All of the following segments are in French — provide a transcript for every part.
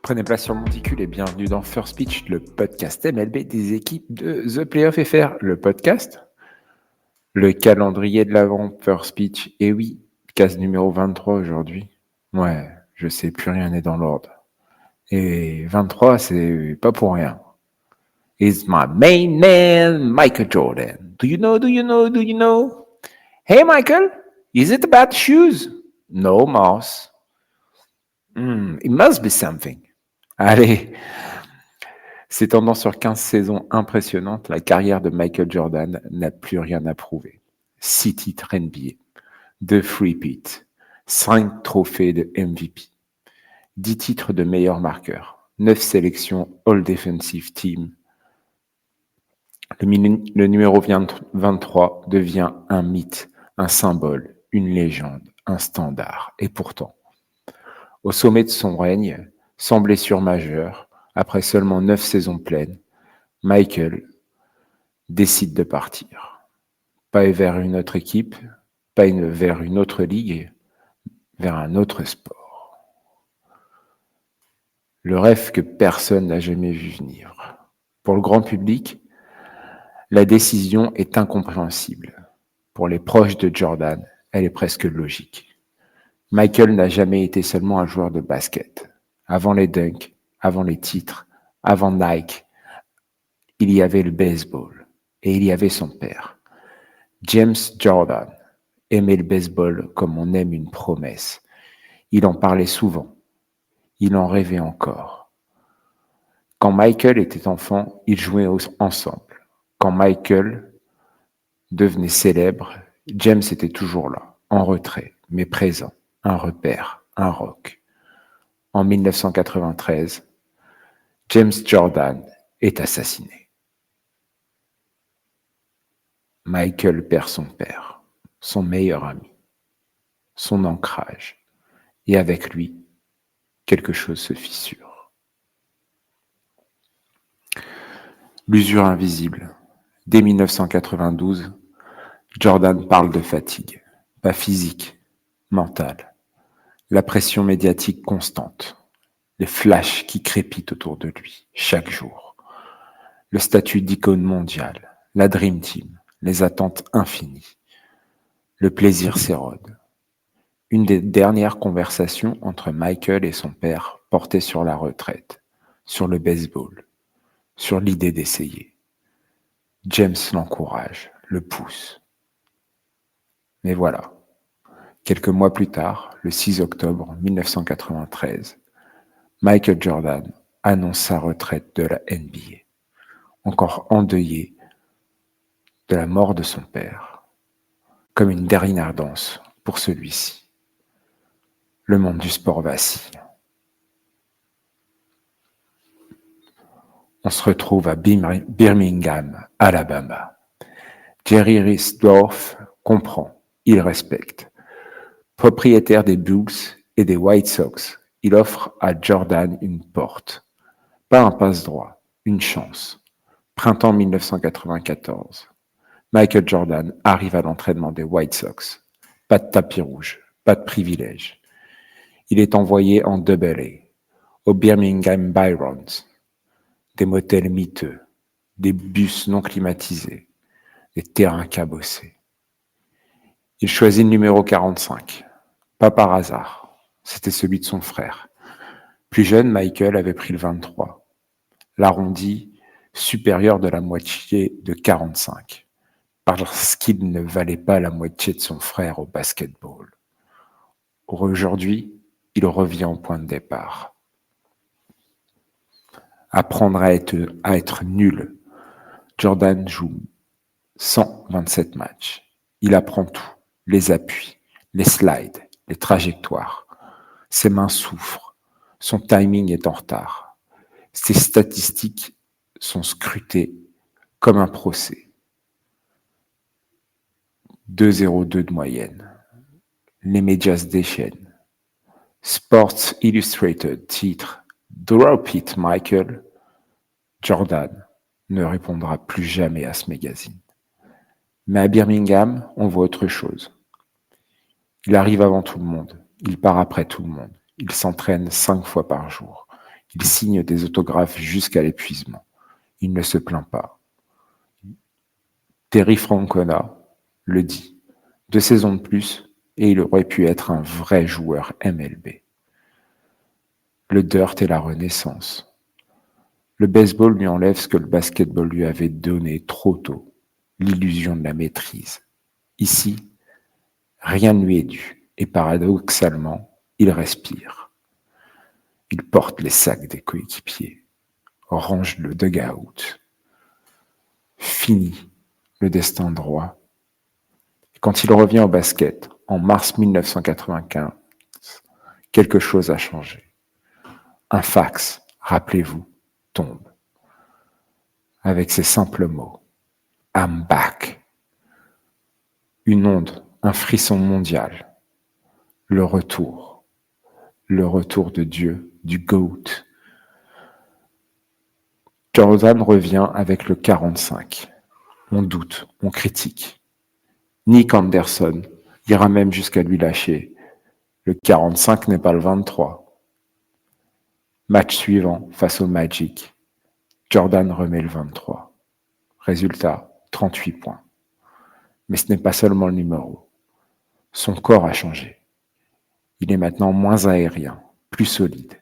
Prenez place sur Monticule et bienvenue dans First Pitch, le podcast MLB des équipes de The Playoff FR. Le podcast, le calendrier de l'avant First Pitch. Et oui, case numéro 23 aujourd'hui. Ouais, je sais, plus rien n'est dans l'ordre. Et 23, c'est pas pour rien. It's my main man, Michael Jordan. Do you know? Hey Michael, is it about shoes? No, mouse. It must be something. Allez, s'étendant sur 15 saisons impressionnantes, la carrière de Michael Jordan n'a plus rien à prouver. 6 titres NBA, 2 free-peats, 5 trophées de MVP, 10 titres de meilleur marqueur, 9 sélections All-Defensive Team. Le numéro 23 devient un mythe, un symbole, une légende, un standard. Et pourtant, au sommet de son règne, sans blessure majeure, après seulement 9 saisons pleines, Michael décide de partir. Pas vers une autre équipe, pas vers une autre ligue, vers un autre sport. Le rêve que personne n'a jamais vu venir. Pour le grand public, la décision est incompréhensible. Pour les proches de Jordan, elle est presque logique. Michael n'a jamais été seulement un joueur de basket. Avant les dunks, avant les titres, avant Nike, il y avait le baseball et il y avait son père. James Jordan aimait le baseball comme on aime une promesse. Il en parlait souvent. Il en rêvait encore. Quand Michael était enfant, ils jouaient ensemble. Quand Michael devenait célèbre, James était toujours là, en retrait, mais présent, un repère, un rock. En 1993, James Jordan est assassiné. Michael perd son père, son meilleur ami, son ancrage, et avec lui, quelque chose se fissure. L'usure invisible. Dès 1992, Jordan parle de fatigue, pas physique, mentale. La pression médiatique constante, les flashs qui crépitent autour de lui chaque jour. Le statut d'icône mondiale, la Dream Team, les attentes infinies. Le plaisir s'érode. Une des dernières conversations entre Michael et son père portait sur la retraite, sur le baseball, sur l'idée d'essayer. James l'encourage, le pousse. Mais voilà, quelques mois plus tard, le 6 octobre 1993, Michael Jordan annonce sa retraite de la NBA, encore endeuillé de la mort de son père, comme une dernière danse pour celui-ci. Le monde du sport vacille. On se retrouve à Birmingham, Alabama. Jerry Reinsdorf comprend, il respecte. Propriétaire des Bulls et des White Sox, il offre à Jordan une porte. Pas un passe-droit, une chance. Printemps 1994. Michael Jordan arrive à l'entraînement des White Sox. Pas de tapis rouge, pas de privilège. Il est envoyé en Double-A, au Birmingham Byrons. Des motels miteux, des bus non climatisés, des terrains cabossés. Il choisit le numéro 45, pas par hasard, c'était celui de son frère. Plus jeune, Michael avait pris le 23, l'arrondi supérieur de la moitié de 45, parce qu'il ne valait pas la moitié de son frère au basketball. Aujourd'hui, il revient au point de départ. Apprendre à être nul. Jordan joue 127 matchs. Il apprend tout, les appuis, les slides, les trajectoires. Ses mains souffrent, son timing est en retard. Ses statistiques sont scrutées comme un procès. 2,02 de moyenne. Les médias se déchaînent. Sports Illustrated titre Drop it, Michael. Jordan ne répondra plus jamais à ce magazine. Mais à Birmingham, on voit autre chose. Il arrive avant tout le monde. Il part après tout le monde. Il s'entraîne 5 fois par jour. Il signe des autographes jusqu'à l'épuisement. Il ne se plaint pas. Terry Francona le dit. 2 saisons de plus et il aurait pu être un vrai joueur MLB. Le dirt et la renaissance. Le baseball lui enlève ce que le basketball lui avait donné trop tôt, l'illusion de la maîtrise. Ici, rien ne lui est dû et paradoxalement, il respire. Il porte les sacs des coéquipiers, range le dugout. Fini le destin droit. Quand il revient au basket, en mars 1995, quelque chose a changé. Un fax, rappelez-vous, tombe. Avec ces simples mots. I'm back. Une onde, un frisson mondial. Le retour de Dieu, du GOAT. Jordan revient avec le 45. On doute, on critique. Nick Anderson ira même jusqu'à lui lâcher. Le 45 n'est pas le 23. Match suivant, face au Magic, Jordan remet le 23. Résultat, 38 points. Mais ce n'est pas seulement le numéro. Son corps a changé. Il est maintenant moins aérien, plus solide.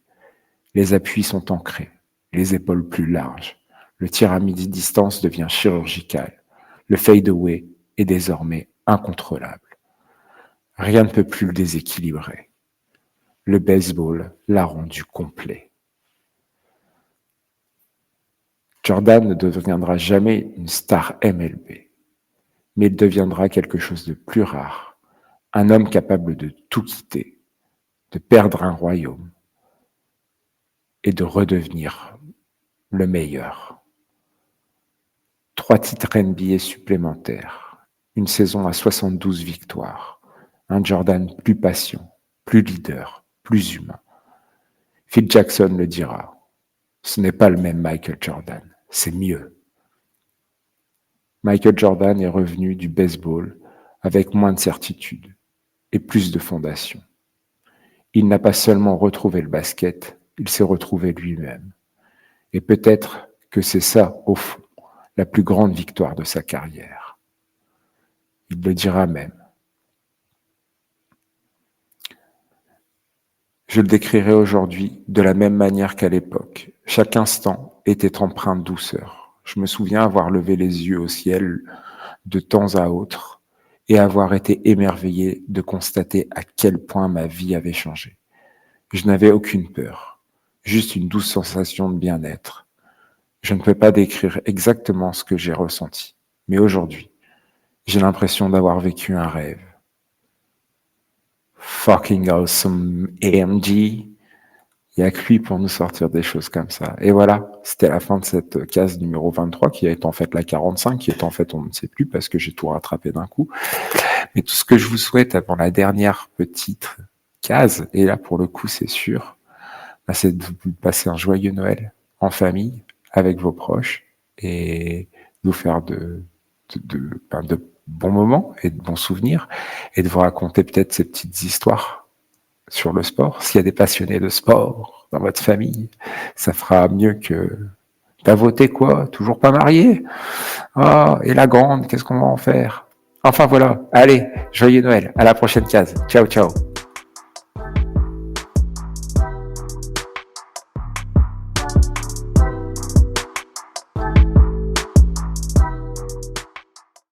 Les appuis sont ancrés, les épaules plus larges. Le tir à midi-distance devient chirurgical. Le fade-away est désormais incontrôlable. Rien ne peut plus le déséquilibrer. Le baseball l'a rendu complet. Jordan ne deviendra jamais une star MLB, mais il deviendra quelque chose de plus rare, un homme capable de tout quitter, de perdre un royaume et de redevenir le meilleur. 3 titres NBA supplémentaires, une saison à 72 victoires, un Jordan plus patient, plus leader, plus humain. Phil Jackson le dira, ce n'est pas le même Michael Jordan, c'est mieux. Michael Jordan est revenu du baseball avec moins de certitude et plus de fondation. Il n'a pas seulement retrouvé le basket, il s'est retrouvé lui-même. Et peut-être que c'est ça, au fond, la plus grande victoire de sa carrière. Il le dira même. Je le décrirai aujourd'hui de la même manière qu'à l'époque. Chaque instant était empreint de douceur. Je me souviens avoir levé les yeux au ciel de temps à autre et avoir été émerveillé de constater à quel point ma vie avait changé. Je n'avais aucune peur, juste une douce sensation de bien-être. Je ne peux pas décrire exactement ce que j'ai ressenti, mais aujourd'hui, j'ai l'impression d'avoir vécu un rêve. Fucking awesome AMG. Il n'y a que lui pour nous sortir des choses comme ça. Et voilà, c'était la fin de cette case numéro 23, qui est en fait la 45, qui est en fait, on ne sait plus parce que j'ai tout rattrapé d'un coup. Mais tout ce que je vous souhaite avant la dernière petite case, et là pour le coup c'est sûr, c'est de passer un joyeux Noël en famille, avec vos proches, et de vous faire de bons moments et de bons souvenirs, et de vous raconter peut-être ces petites histoires sur le sport. S'il y a des passionnés de sport dans votre famille, ça fera mieux que t'as voté quoi, toujours pas marié. Ah, et la grande, qu'est-ce qu'on va en faire? Enfin voilà, allez, joyeux Noël, à la prochaine case. Ciao, ciao.